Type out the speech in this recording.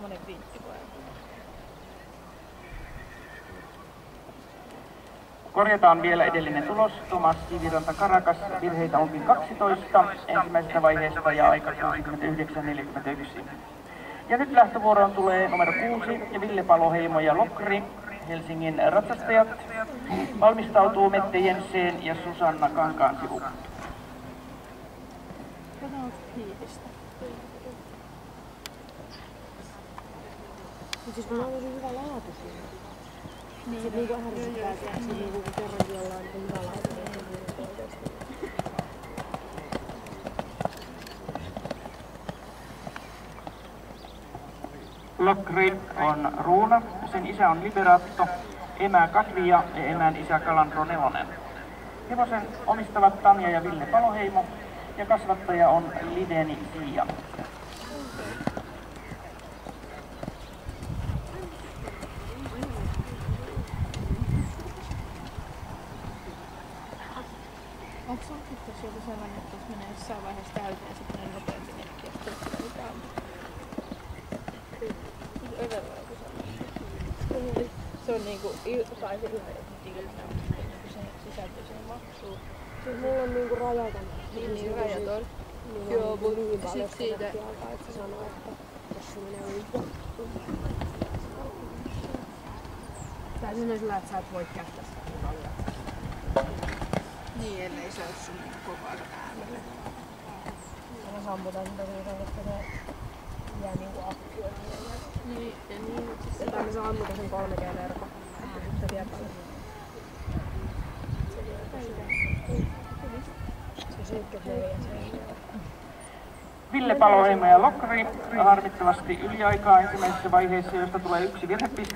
Tommonen vintti vai? Korjataan vielä edellinen tulos. Tomas Kiviranta Karakas, virheitä onkin 12 ensimmäisestä vaiheesta ja aika 69.41. Ja nyt lähtövuoroon tulee numero 6 ja Ville Paloheimo ja Lokri, Helsingin ratsastajat. Valmistautuu Mette Jensen ja Susanna Kankaansivu. Siis kun on hyvä laatu siinä. Niin. Sitten niinku ärsyttää, että se niinku kerrankin ollaan hyvä laatu, niin oikeasti. Lokri on Ruuna, sen isä on Liberato, emä Katria ja emän isä Kalandro Nelonen. Hevosen omistavat Tanja ja Ville Paloheimo ja kasvattaja on Lideni Siia. Onko sun sitten joku sellainen, että jos menee jossain vaiheessa täyteen ja sitten menee nopeampi netti, että se ei mitään? Se on niinku iltaisin iltaa, kun se sisältyy siihen maksuun. Siis mulla on niinku rajaton. Niin rajaton. Joo, mutta sit siitä alkaa, että se sanoo, että jos se menee yli. Tai se on sillä, että sä et voi käyttää sitä paljon. Niin, ellei se ole sun koko ajan äänelle. Mä sammutan sitä siitä, että se jää niinku akkioon. Niin, ja niin. Tai mä sammutan sen 3G-verkko. Se vie paljon. Se 74 se. Ville Paloheimo ja Lokri harmittavasti yliaikaa ensimmäisessä vaiheessa, josta tulee 1 virhepiste.